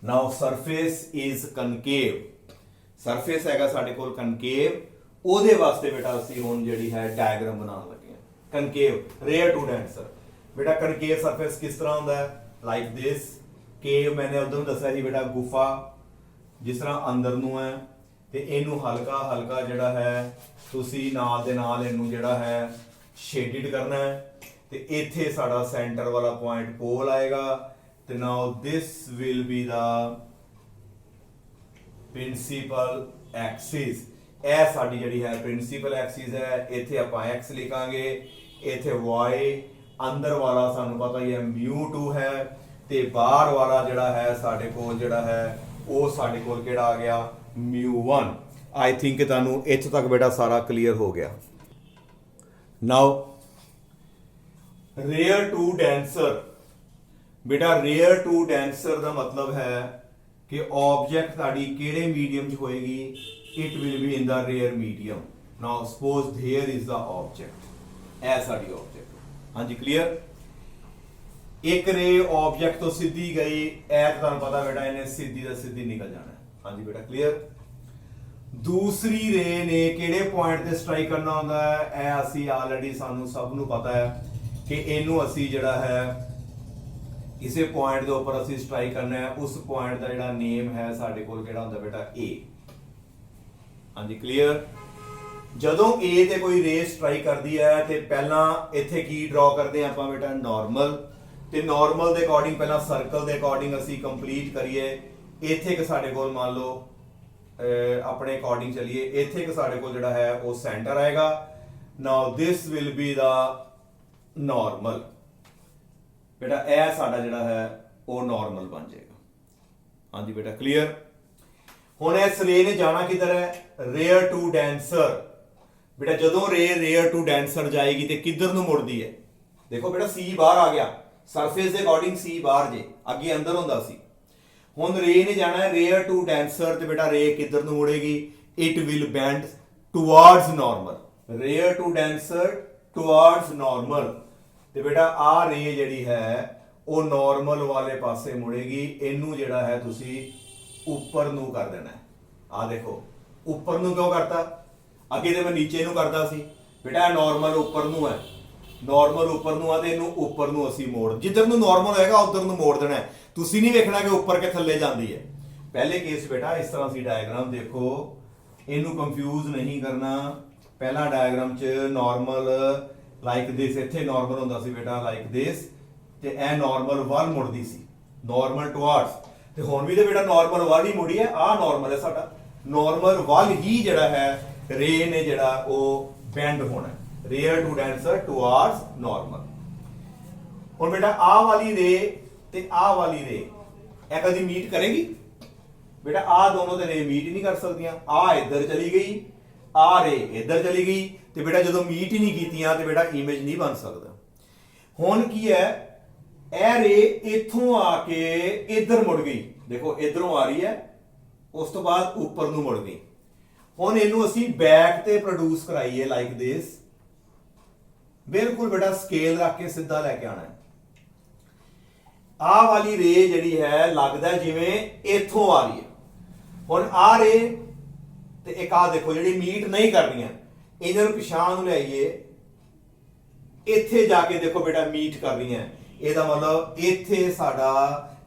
Now surface is concave, surface ਹੈਗਾ ਸਾਡੇ ਕੋਲ ਕਨਕੇਵ। ਉਹਦੇ ਵਾਸਤੇ ਬੇਟਾ ਅਸੀਂ ਹੁਣ ਜਿਹੜੀ ਹੈ ਡਾਇਗਰਾਮ ਬਣਾਉਣ ਲੱਗੇ ਹਾਂ, ਕਨਕੇਵ ਰੇਅਰ ਟੂ ਡੈਂਸਰ। ਬੇਟਾ ਕਨਕੇਵ ਸਰਫੇਸ ਕਿਸ ਤਰ੍ਹਾਂ ਹੁੰਦਾ ਹੈ, ਲਾਈਕ ਦਿਸ। ਕੇਵ ਮੈंने ਉਦੋਂ ਦੱਸਿਆ ਸੀ ਬੇਟਾ, ਗੁਫਾ ਜਿਸ ਤਰ੍ਹਾਂ ਅੰਦਰ ਨੂੰ ਹੈ, ਤੇ ਇਹਨੂੰ ਹਲਕਾ ਹਲਕਾ ਜਿਹੜਾ ਹੈ ਤੁਸੀਂ ਨਾਲ ਦੇ ਨਾਲ ਇਹਨੂੰ ਜਿਹੜਾ ਹੈ ਸ਼ੇਡਡ ਕਰਨਾ ਹੈ, ਤੇ ਇੱਥੇ ਸਾਡਾ ਸੈਂਟਰ ਵਾਲਾ ਪੁਆਇੰਟ ਪੋਲ ਆਏਗਾ, ਤੇ now this will be the principal axis. ਇਹ ਸਾਡੀ ਜਿਹੜੀ ਹੈ ਪ੍ਰਿੰਸੀਪਲ ਐਕਸਿਸ ਹੈ। ਇੱਥੇ ਆਪਾਂ x ਲਿਖਾਂਗੇ, ਇੱਥੇ y, ਅੰਦਰ ਵਾਲਾ ਸਾਨੂੰ ਪਤਾ ਹੀ ਹੈ μ2 ਹੈ, ਤੇ ਬਾਹਰ ਵਾਲਾ ਜਿਹੜਾ ਹੈ ਸਾਡੇ ਕੋਲ ਜਿਹੜਾ ਹੈ ਉਹ ਸਾਡੇ ਕੋਲ ਕਿਹੜਾ ਆ ਗਿਆ, μ1। ਆਈ ਥਿੰਕ ਤੁਹਾਨੂੰ ਇੱਥੋਂ ਤੱਕ ਬੇਟਾ ਸਾਰਾ ਕਲੀਅਰ ਹੋ ਗਿਆ। ਨਾਓ ਰੇਅਰ ਟੂ ਡੈਂਸਰ ਬੇਟਾ, ਰੇਅਰ ਟੂ ਡੈਂਸਰ ਦਾ ਮਤਲਬ ਹੈ ਕਿ ਆਬਜੈਕਟ ਤੁਹਾਡੀ ਕਿਹੜੇ ਮੀਡੀਅਮ 'ਚ ਹੋਏਗੀ, it will be in the rarer medium. Now suppose there is the object, ਇਹ ਸਾਡੀ ਆਬਜੈਕਟ। ਹਾਂਜੀ ਕਲੀਅਰ। ਇੱਕ ਰੇ ਆਬਜੈਕਟ ਤੋਂ ਸਿੱਧੀ ਗਈ, ਇਹ ਤੁਹਾਨੂੰ ਪਤਾ ਬੇਟਾ ਇਹਨੇ ਸਿੱਧੀ ਦਾ ਸਿੱਧੀ ਨਿਕਲ ਜਾਣਾ। ਹਾਂਜੀ ਬੇਟਾ ਕਲੀਅਰ। ਦੂਸਰੀ ਰੇ ਨੇ ਕਿਹੜੇ ਪੁਆਇੰਟ ਤੇ ਸਟ੍ਰਾਈਕ ਕਰਨਾ ਹੁੰਦਾ ਹੈ, ਇਹ ਅਸੀਂ ਆਲਰੇਡੀ ਸਾਨੂੰ ਸਭ ਨੂੰ ਪਤਾ ਹੈ ਕਿ ਇਹਨੂੰ ਅਸੀਂ ਜਿਹੜਾ ਹੈ ਕਿਸੇ ਪੁਆਇੰਟ ਦੇ ਉੱਪਰ ਅਸੀਂ ਸਟ੍ਰਾਈਕ ਕਰਨਾ ਹੈ। ਉਸ ਪੁਆਇੰਟ ਦਾ ਜਿਹੜਾ ਨੇਮ ਹੈ ਸਾਡੇ ਕੋਲ ਕਿਹੜਾ ਹੁੰਦਾ ਬੇਟਾ, A। ਹਾਂਜੀ ਕਲੀਅਰ। ਜਦੋਂ A ਤੇ ਕੋਈ ਰੇ ਸਟ੍ਰਾਈਕ ਕਰਦੀ ਹੈ ਤੇ ਪਹਿਲਾਂ ਇੱਥੇ ਕੀ ਡਰਾ ਕਰਦੇ ਆ ਆਪਾਂ ਬੇਟਾ, ਨਾਰਮਲ। ਤੇ ਨਾਰਮਲ ਦੇ ਅਕੋਰਡਿੰਗ ਪਹਿਲਾਂ ਸਰਕਲ ਦੇ ਅਕੋਰਡਿੰਗ ਅਸੀਂ ਕੰਪਲੀਟ ਕਰੀਏ। ਇੱਥੇ ਕਿ ਸਾਡੇ ਕੋਲ ਮੰਨ ਲਓ ਆਪਣੇ ਅਕੋਰਡਿੰਗ ਚਲੀਏ, ਇੱਥੇ ਕਿ ਸਾਡੇ ਕੋਲ ਜਿਹੜਾ ਹੈ ਉਹ ਸੈਂਟਰ ਆਏਗਾ। Now this will be the normal. ਬੇਟਾ ਇਹ ਸਾਡਾ ਜਿਹੜਾ ਹੈ ਉਹ ਨਾਰਮਲ ਬਣ ਜਾਏਗਾ। ਹਾਂਜੀ ਬੇਟਾ ਕਲੀਅਰ। ਹੁਣ ਇਸ ਰੇ ਨੇ ਜਾਣਾ ਕਿੱਧਰ ਹੈ, ਰੇਅਰ ਟੂ ਡੈਂਸਰ। ਬੇਟਾ ਜਦੋਂ ਰੇ ਰੇਅਰ ਟੂ ਡੈਂਸਰ ਜਾਏਗੀ ਤੇ ਕਿੱਧਰ ਨੂੰ ਮੁੜਦੀ ਹੈ, ਦੇਖੋ ਬੇਟਾ C ਬਾਹਰ ਆ ਗਿਆ, ਸਰਫੇਸ ਦੇ ਅਕੋਰਡਿੰਗ C ਬਾਹਰ ਜੇ, ਅੱਗੇ ਅੰਦਰ ਹੁੰਦਾ ਸੀ। ਹੁਣ ਰੇ ਨੇ ਜਾਣਾ ਹੈ ਰੇਅਰ ਟੂ ਡੈਂਸਰ, ਤੇ ਬੇਟਾ ਰੇ ਕਿੱਧਰ ਨੂੰ ਮੁੜੇਗੀ, it will bend towards normal. Rare to denser towards normal, ਤੇ ਬੇਟਾ ਆ ਰੇ ਜਿਹੜੀ ਹੈ ਉਹ ਨਾਰਮਲ ਵਾਲੇ ਪਾਸੇ ਮੁੜੇਗੀ। ਇਹਨੂੰ ਜਿਹੜਾ ਹੈ ਤੁਸੀਂ ਉੱਪਰ ਨੂੰ ਕਰ ਦੇਣਾ ਹੈ। ਆ ਦੇਖੋ ਉੱਪਰ ਨੂੰ ਕਿਉਂ ਕਰਤਾ, ਅੱਗੇ ਤੇ ਮੈਂ ਨੀਚੇ ਨੂੰ ਕਰਦਾ ਸੀ, बेटा नॉर्मल उपर नूं है, नॉर्मल उपर नूं आ ते इहनूं उपर नूं असीं मोड़, जिधर नूं नॉर्मल होएगा उधर नूं मोड़ देना है। तुसीं नहीं वेखना कि उपर के थल्ले जांदी है। पहले केस बेटा इस तरह सी डायग्राम देखो, इहनूं कंफ्यूज नहीं करना। पहला डायग्राम च नॉर्मल लाइक दिस, इत्थे नॉर्मल हुंदा सी बेटा लाइक दिस, ते ए नॉर्मल वल मुड़दी सी, नॉर्मल टुवर्ड्स, ते हुण भी ते बेटा नॉर्मल वल ही मुड़ी है। आ नॉर्मल है साडा, नॉर्मल वल ही जिहड़ा है रे ने जिहड़ा ओ बेंड होना है, rarer to denser towards normal. हुण बेटा आ वाली रे ते आ वाली रे ए कदी मीट करेगी बेटा? आ दोनों ते रे मीट ही नहीं कर सकदियां। आ इधर चली गई, आ रे इधर चली गई, ते बेटा जदों मीट ही नहीं कीतियां ते बेटा इमेज नहीं बन सकदा। हुण की है, ए रे इथों आके इधर मुड़ गई, देखो इधरों आ रही है, उस तो बाद ऊपर नूं मुड़ गई। हुण इहनूं असीं बैक ते प्रोड्यूस कराइए लाइक दिस, बिल्कुल बेटा स्केल रख के सीधा लैके आना है। आ वाली रे जिहड़ी है लगदा जिवें इथों आ रही है। हुण आ रे ते एक आ देखो जिहड़ी मीट नहीं कर रही, इन्हां नूं पिछां नूं लिआइए, इत्थे जाके देखो बेटा मीट कर रही हैं। ਇਹਦਾ मतलब इत्थे साडा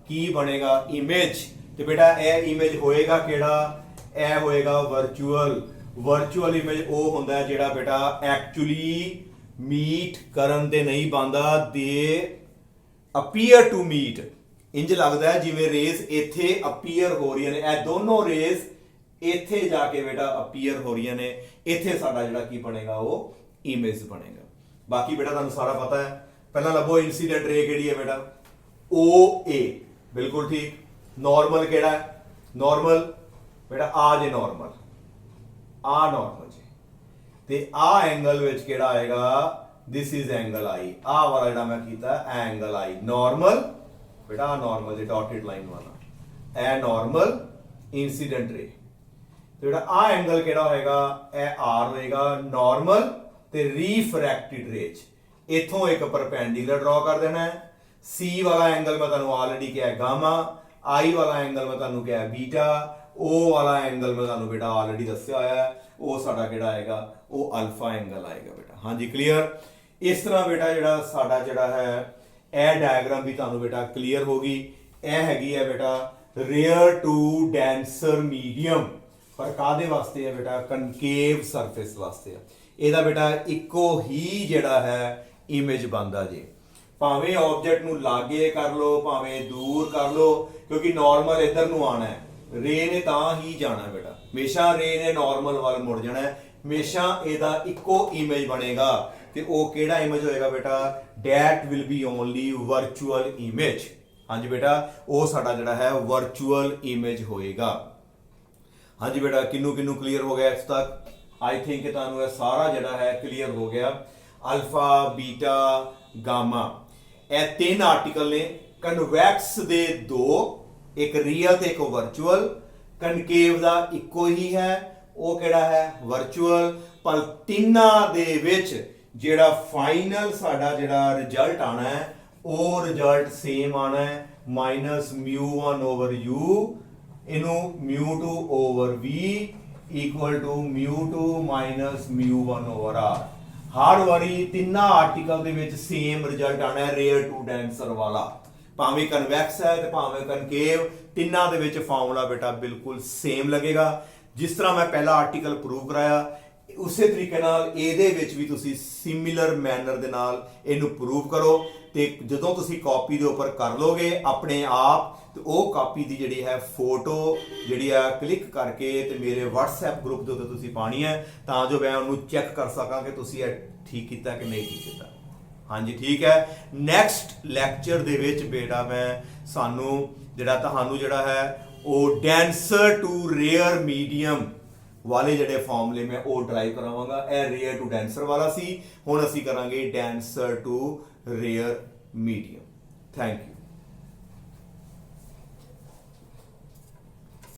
की बनेगा इमेज, ਤੇ बेटा ਇਹ इमेज होएगा ਕਿਹੜਾ? ਇਹ होएगा वर्चुअल। वर्चुअल इमेज ਉਹ ਹੁੰਦਾ ਹੈ ਜਿਹੜਾ बेटा एक्चुअली मीट ਕਰਨ ਦੇ नहीं ਬੰਦਾ, ਦੇ अपीयर टू मीट। इंज लगता है जिवें रेस इत्थे अपीयर हो रही ने, ਇਹ दोनों रेस इत्थे जाके बेटा अपीयर हो रही ने, इत्थे साडा जिहड़ा की बनेगा वो इमेज बनेगा। बाकी बेटा तुहानूं सारा पता है। पहला लभो इंसीडेंट रे केड़ी है बेटा? ओ ए, बिल्कुल ठीक। नॉर्मल केड़ा है? नॉर्मल बेटा आ जे नॉर्मल, आ नॉर्मल जी, ते आ एंगल विच केड़ा आएगा? दिस इज एंगल आई। आ वाला जिहड़ा मैं कीता एंगल आई, नॉर्मल बेटा नॉर्मल जी डॉटेड लाइन वाला, ए नॉर्मल इंसीडेंट रे। बेटा आ एंगल केड़ा होएगा? ए आर होएगा नॉर्मल ते रिफ्रैक्टेड रेज। इथों एक परपेंडिकुलर ड्रॉ कर देना है। सी वाला एंगल मैं तुहानूं ऑलरेडी क्या है गामा, आई वाला एंगल मैं तुहानूं क्या है बीटा, ओ वाला एंगल मैं तुहानूं बेटा ऑलरेडी दस्सिया होया है, वो साडा केड़ा आएगा? वो अल्फा एंगल आएगा बेटा। हाँ जी क्लीयर। इस तरह बेटा जिहड़ा साडा जिहड़ा है ए डायग्राम भी तुहानूं बेटा क्लीयर होगी। ए हैगी है बेटा रेयर टू डेंसर मीडियम, पर कादे वास्ते है बेटा? कनकेव सरफेस वास्ते है। ਇਹਦਾ बेटा इको ही जिहड़ा है इमेज बनदा जी, भावें ऑब्जेक्ट नूं लागे कर लो भावें दूर कर लो, क्योंकि नॉर्मल इधर नूं आना है, रे ने तां ही जाना बेटा, हमेशा रे ने नॉर्मल वाल मुड़ जाना है, हमेशा ਇਹਦਾ इको इमेज बनेगा। ते वो केड़ा इमेज होएगा बेटा? That will be only virtual image. हाँ जी बेटा वो साडा जिहड़ा है वर्चुअल इमेज होएगा। हाँ जी बेटा किन्नू किन्नू क्लीयर हो गया इस तक? आई थिंक तुहानूं सारा जिहड़ा है क्लीयर हो गया। अल्फा बीटा गामा ਇਹ तीन आर्टिकल ने, कन्वैक्स दे दो, एक रियल ते एक वर्चुअल, कनकेव दा इको ही है, वो केड़ा है? वर्चुअल। पर तिन्ना दे विच जिहड़ा फाइनल साडा जिहड़ा रिजल्ट आना है वो रिजल्ट सेम आना है, माइनस μ1 ओवर u, इनू μ2 over v equal to μ2 minus μ1 over r। हर वारी तिन्ना आर्टिकल दे विच सेम रिजल्ट आना है, रेयर टू डेंसर वाला, भावें कन्वैक्स है ते भावें कनकेव, तिन्ना दे विच फार्मूला बेटा बिल्कुल सेम लगेगा। जिस तरह मैं पहला आर्टिकल प्रूव कराया उसे तरीके नाल ਇਹਦੇ ਵਿੱਚ ਵੀ ਤੁਸੀਂ सिमिलर मैनर ਦੇ ਨਾਲ ਇਹਨੂੰ प्रूव करो, ਤੇ ਜਦੋਂ ਤੁਸੀਂ ਕਾਪੀ ਦੇ ਉੱਪਰ ਕਰ ਲੋਗੇ ਆਪਣੇ ਆਪ, ਤੇ ਉਹ ਕਾਪੀ ਦੀ ਜਿਹੜੀ ਹੈ ਫੋਟੋ ਜਿਹੜੀ ਆ ਕਲਿੱਕ ਕਰਕੇ ਤੇ ਮੇਰੇ WhatsApp ਗਰੁੱਪ ਦੇ ਉੱਤੇ ਤੁਸੀਂ ਪਾਣੀ ਹੈ, ਤਾਂ ਜੋ ਮੈਂ ਉਹਨੂੰ ਚੈੱਕ ਕਰ ਸਕਾਂ ਕਿ ਤੁਸੀਂ ਇਹ ਠੀਕ ਕੀਤਾ ਕਿ ਨਹੀਂ ਠੀਕ ਕੀਤਾ। ਹਾਂਜੀ ਠੀਕ ਹੈ। ਨੈਕਸਟ ਲੈਕਚਰ ਦੇ ਵਿੱਚ ਬੇਟਾ ਮੈਂ ਸਾਨੂੰ ਜਿਹੜਾ ਤੁਹਾਨੂੰ ਜਿਹੜਾ ਹੈ ਉਹ ਡੈਂਸਰ ਟੂ ਰੇਅਰ ਮੀਡੀਅਮ वाले ਜਿਹੜੇ ਫਾਰਮੂਲੇ ਮੈਂ ਉਹ ਡਰਾਈਵ ਕਰਾਵਾਂਗਾ। ਇਹ ਰੇਅਰ ਟੂ ਡੈਂਸਰ ਵਾਲਾ ਸੀ, ਹੁਣ ਅਸੀਂ ਕਰਾਂਗੇ denser to rare medium. Thank you.